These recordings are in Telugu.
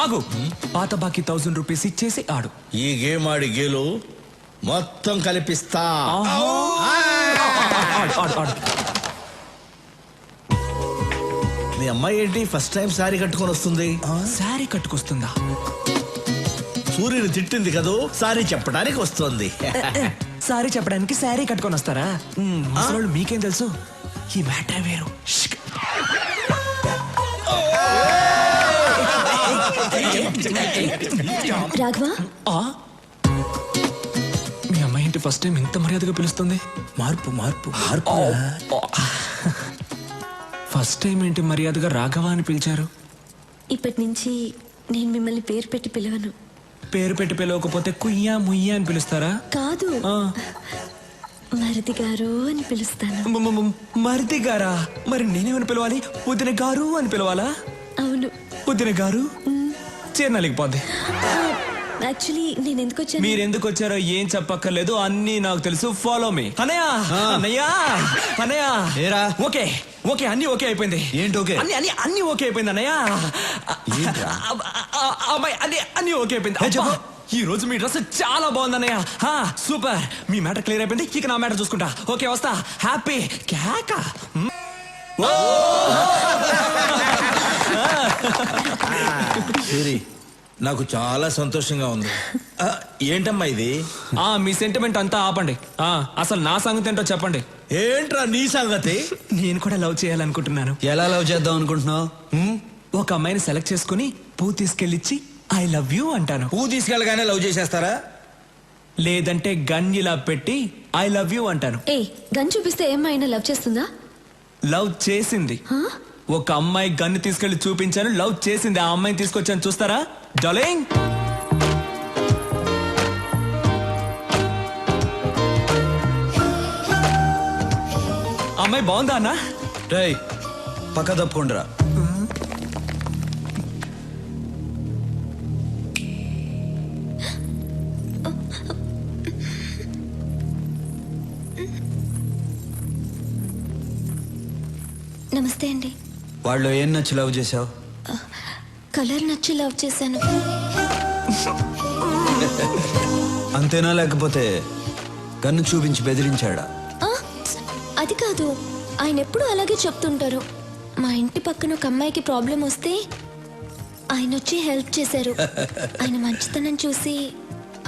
ఆగు. పాత బాకీ 1000 రూపీస్ ఇచ్చేసి ఆడు. ఈ గేమ్ ఆడి గేలు మొత్తం కలిపిస్తా. మీ అమ్మాయి ఏంటి ఫస్ట్ టైం సారీ కట్టుకొని వస్తుంది? సారీ కట్టుకొస్తుందా? సూర్యుని తిట్టింది కదూ, సారీ చెప్పడానికి వస్తుంది. సారీ చెప్పడానికి సారీ కట్టుకొని వస్తారా? అసలు మీకేం తెలుసు? ఈ మ్యాటర్ వేరు. రాఘవా, మీ అమ్మాయి ఏంటి ఫస్ట్ టైం ఇంత మర్యాదగా పిలుస్తుంది? మార్పు మార్పు మార్పు. ఫస్ట్ టైం ఏంటి మర్యాదగా రాఘవ అని పిలిచారు? ఇప్పటి నుంచి నేను మిమ్మల్ని పేరు పెట్టి పిలవను. పేరు పెట్టి పిలవకపోతే కుయ్యా ముయ్యా అని పిలుస్తారా? కాదు, మరిది గారు అని పిలుస్తాను. మరిది గారా? మరి నేనేమని పిలవాలి? వదిన గారు అని పిలవాలా? అవును. వదిన గారు చేరనలేకపోద్ది. యాక్చువల్లీ నేను ఎందుకు వచ్చాను? మీరు ఎందుకు వచ్చారో ఏం చెప్పక్కర్లేదు, అన్నీ నాకు తెలుసు. Follow me. అన్నయ్య అన్నయ్య అన్నయ్య. ఓకే ఓకే, అన్ని ఓకే అయిపోయింది. ఏంటి ఓకే? అన్ని ఓకే అయిపోయింది అన్నయ్య. అమ్మాయి అన్ని ఓకే అయిపోయింది. ఈ రోజు మీ డ్రెస్ చాలా బాగుంది అన్నయ్య. సూపర్. మీ మ్యాటర్ క్లియర్ అయిపోయింది. ఇక నా మ్యాటర్ చూసుకుంటా. ఓకే వస్తా. హ్యాపీ కేక. నాకు చాలా సంతోషంగా ఉంది. ఏంటమ్మా ఇది? మీ సెంటిమెంట్ అంతా ఆపండి. అసలు నా సంగతి ఏంటో చెప్పండి. ఏంట్రా నీ సంగతి? నేను కూడా లవ్ చేయాలనుకుంటున్నాను. ఎలా లవ్ చేద్దాం అనుకుంటున్నావు? ఒక అమ్మాయిని సెలెక్ట్ చేసుకుని పువ్వు తీసుకెళ్ళిచ్చి ఐ లవ్ యూ అంటాను. పువ్వు తీసుకెళ్ళగానే లవ్ చేసేస్తారా? లేదంటే గన్ ఇలా పెట్టి ఐ లవ్ యూ అంటాను. గన్ చూపిస్తే ఏమైనా లవ్ చేస్తుందా? లవ్ చేసింది. ఒక అమ్మాయి గన్ను తీసుకెళ్లి చూపించాను, లవ్ చేసింది. ఆ అమ్మాయిని తీసుకొచ్చాను, చూస్తారా డార్లింగ్? అమ్మాయి బాగుందా అన్న? రేయ్ పక్క తప్పుకుండ్రా. నమస్తే అండి. వాళ్ళు ఏం నచ్చి లవ్ చేసావు? కలర్ నచ్చి లవ్ చేశాను. అంతేనా, లేకపోతే గన్ను చూపించి బెదిరించాడా? అది కాదు, ఆయన ఎప్పుడు అలాగే చెప్తుంటారు. మా ఇంటి పక్కన ఒక అమ్మాయికి ప్రాబ్లం వస్తే ఆయన వచ్చి హెల్ప్ చేశారు. ఆయన మంచితనం చూసి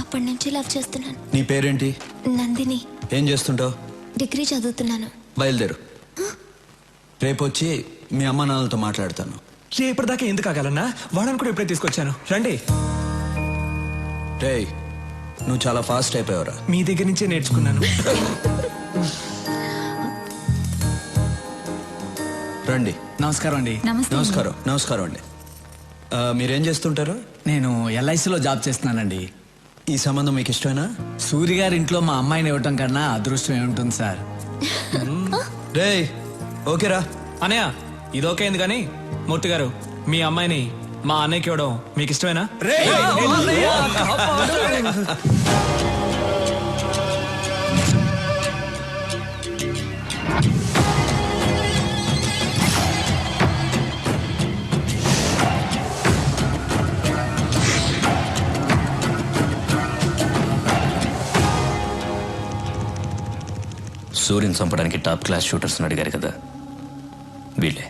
అప్పటి నుంచి లవ్ చేస్తున్నాను. నీ పేరేంటి? నందిని. ఏం చేస్తుంటావు? డిగ్రీ చదువుతున్నాను. బయలుదేరు. రేపు వచ్చి మీ అమ్మ నాన్నలతో మాట్లాడతాను. రేపటిదాకా ఎందుకు ఆగాలన్నా? వాడని కూడా ఇప్పుడే తీసుకొచ్చాను, రండి. రేయ్ నువ్వు చాలా ఫాస్ట్ అయిపోయావురా. మీ దగ్గర నుంచే నేర్చుకున్నాను. రండి. నమస్కారం అండి. నమస్కారం. నమస్కారం అండి. మీరేం చేస్తుంటారు? నేను ఎల్ఐసిలో జాబ్ చేస్తున్నానండి. ఈ సంబంధం మీకు ఇష్టమేనా? సూర్య గారి ఇంట్లో మా అమ్మాయిని ఇవ్వటం కన్నా అదృష్టం ఏముంటుంది సార్? రేయ్ ఓకేరా. అన్నయ్య ఇది ఓకే అయింది, కానీ మూర్తి గారు మీ అమ్మాయిని మా అన్నయ్యకి ఇవ్వడం మీకు ఇష్టమేనా? సూర్యుని చంపడానికి టాప్ క్లాస్ షూటర్స్ అడిగారు కదా, వీళ్ళే.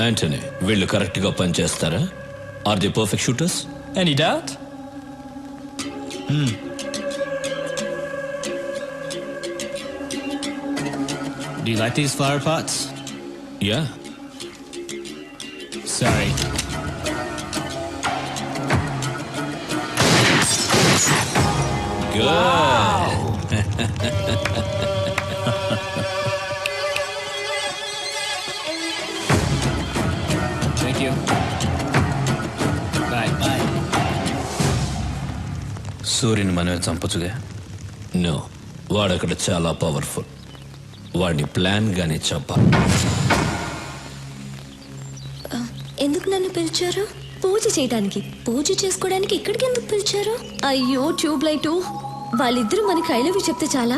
యాంటనీ, వీళ్ళు కరెక్ట్ గా పనిచేస్తారా? Are the perfect shooters? Any doubt? Do you like these flower pots? Yeah. Sorry. Good. Thank you. Bye. Bye. సూర్యుని మనమే చంపచ్చుగా? నో, వాడక్కడ చాలా పవర్ఫుల్. వాడిని ప్లాన్ గానే చంపాలి. ఎందుకు నన్ను పిలిచారు? పూజ చేయడానికి. పూజ చేసుకోవడానికి ఇక్కడికి ఎందుకు పిలిచారు? అయ్యో ట్యూబ్ లైట్, వాళ్ళిద్దరూ మనకి ఐ లవ్ యూ చెప్తే చాలా.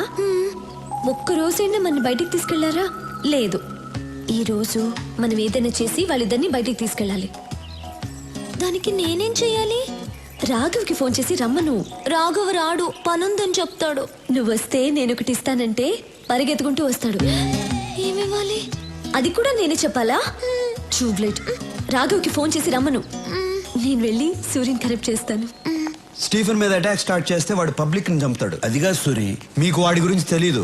ఒక్క రోజైనా మన బయటికి తీసుకెళ్లారా? లేదు. ఈ రోజు మనం ఏదైనా చేసి వాళ్ళిద్దరిని బయటికి తీసుకెళ్ళాలి. దానికి నేనేం చెయ్యాలి? రాఘవ్కి ఫోన్ చేసి రమ్మను. రాఘవ్ రాడు, పనుందని చెప్తాడు. నువ్వు వస్తే నేను ఒకటి ఇస్తానంటే పరిగెత్తుకుంటూ వస్తాడు. ఏమివ్వాలి? అది కూడా నేనే చెప్పాలా? ట్యూబ్లైట్. రాఘవ్కి ఫోన్ చేసి రమ్మను. నేను వెళ్ళి సూర్యుని కరెక్ట్ చేస్తాను. స్టీఫెన్ మీద అటాక్ స్టార్ట్ చేస్తే వాడు పబ్లిక్ ని చంపుతాడు. అదిగా సూరి. మీకు వాడి గురించి తెలీదు.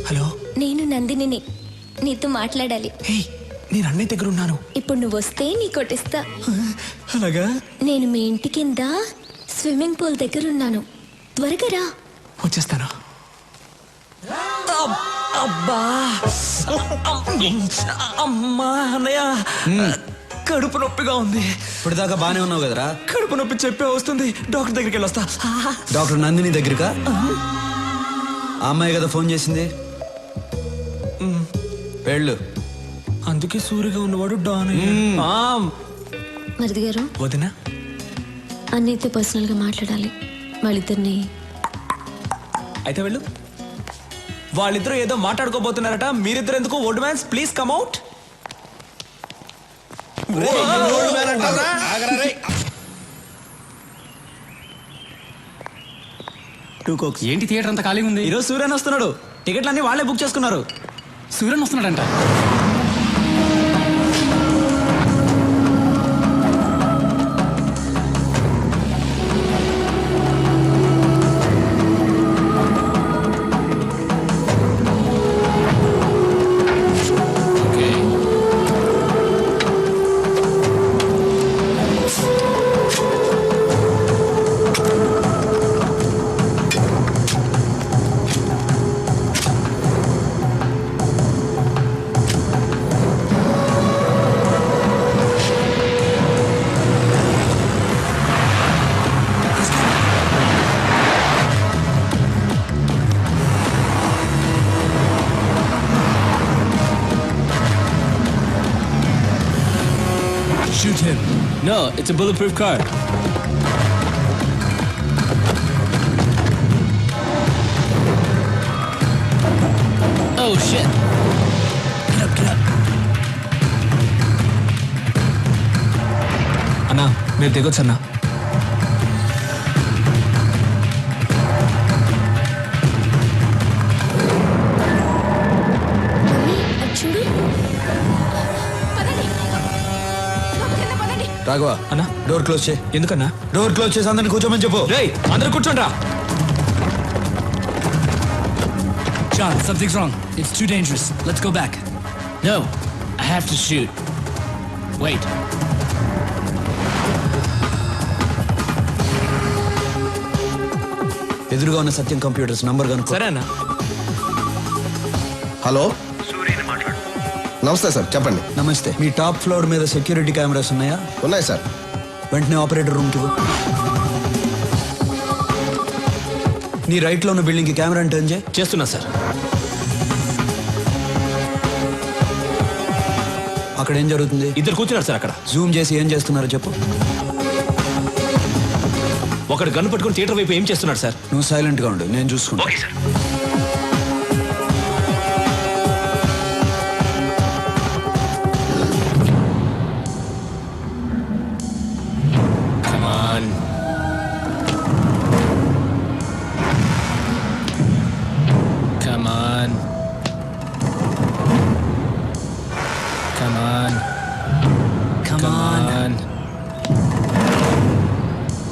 హలో. నేను నందినిని, నీతో మాట్లాడాలి. హే, నేను అన్నయ్య దగ్గర ఉన్నాను. ఇప్పుడు నువ్వు వస్తే నీ కొట్టిస్తా. అలాగా? నేను మీ ఇంటి కింద స్విమ్మింగ్ పూల్ దగ్గర ఉన్నాను. త్వరగా రా. వచ్చేస్తాను. అబ్బా, అమ్మా అన్నయ్య, కడుపు నొప్పిగా ఉంది. ఇప్పుడు దాకా బానే ఉన్నావు కదరా? కడుపు నొప్పి చెప్పే వస్తుంది. డాక్టర్ దగ్గరికి వెళ్ళొస్తా. డాక్టర్ నందిని దగ్గరకా? ఆ అమ్మాయి కదా ఫోన్ చేసింది. వెళ్ళు. అందుకే సూరిగా ఉన్నవాడు డాన్. మరిది గారు, వదినా, అన్నయ్యతో పర్సనల్ గా మాట్లాడాలి. వాళ్ళిద్దరిని. అయితే వెళ్ళు. వాళ్ళిద్దరూ ఏదో మాట్లాడుకోబోతున్నారట. మీరిద్దరు ఎందుకు? Old man's please come out. ఏంటి థియేటర్ అంతా ఖాళీగా ఉంది? ఈరోజు సూర్యన్ వస్తున్నాడు. టికెట్లన్నీ వాళ్ళే బుక్ చేసుకున్నారు. Suryan వస్తున్నాడంట. Shoot him. No, it's a bulletproof car. Oh shit. Get up, get up. అన్నా, మీరు దిగొచ్చు అన్నా. చూడు. రాఘవ అన్నా, డోర్ క్లోజ్ చేయి. ఎందుకన్నా? డోర్ క్లోజ్ చేసి అందరిని కూర్చోమని చెప్పు. రేయ్, అందరూ కూర్చోండి రా. John, something's wrong. It's too dangerous. Let's go back. No, I have to shoot. Wait. ఎదురుగా ఉన్న సత్యం కంప్యూటర్స్ నంబర్ కనుక్కో. సరే అన్నా. హలో, నమస్తే సార్, చెప్పండి. నమస్తే. మీ టాప్ ఫ్లోర్ మీద సెక్యూరిటీ కెమెరాస్ ఉన్నాయా? ఉన్నాయి సార్. వెంటనే ఆపరేటర్ రూమ్ కి నీ రైట్ లో ఉన్న బిల్డింగ్ కి కెమెరా టర్న్ చేయి. చేస్తున్నా సార్. అక్కడ ఏం జరుగుతుంది? ఇద్దరు కూర్చున్నారు సార్ అక్కడ. జూమ్ చేసి ఏం చేస్తున్నారో చెప్పు. ఒకడు గన్ను పట్టుకుని థియేటర్ వైపు ఏం చేస్తున్నాడు సార్? నువ్వు సైలెంట్ గా ఉండు, నేను చూసుకుంటా. Come on. Come on. Come on. Come on.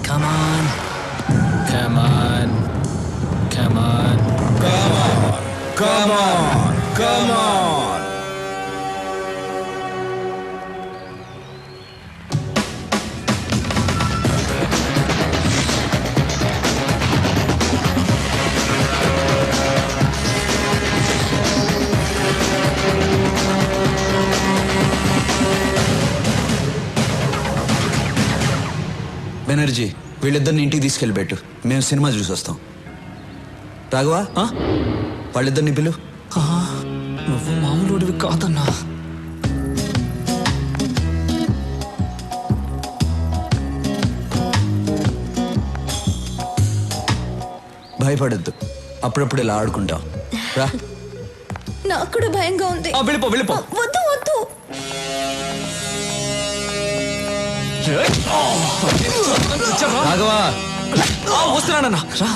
Come on. Come on. Come on. Come on, come on. Banerjee, వీళ్ళిద్దరిని ఇంటికి తీసుకెళ్ళిపెట్టు. మేము సినిమా చూసి వస్తాం. రాఘవా, వాళ్ళిద్దరిని పిలు. నువ్వు మామూలుడివి కాదన్నా. భయపడద్దు, అప్పుడప్పుడు ఇలా ఆడుకుంటాం. రా. నాకు కూడా భయంగా ఉంది. వెళ్ళిపో వెళ్ళిపో. వద్దు వద్దు. రాఘవా వస్తున్నానన్నా రా.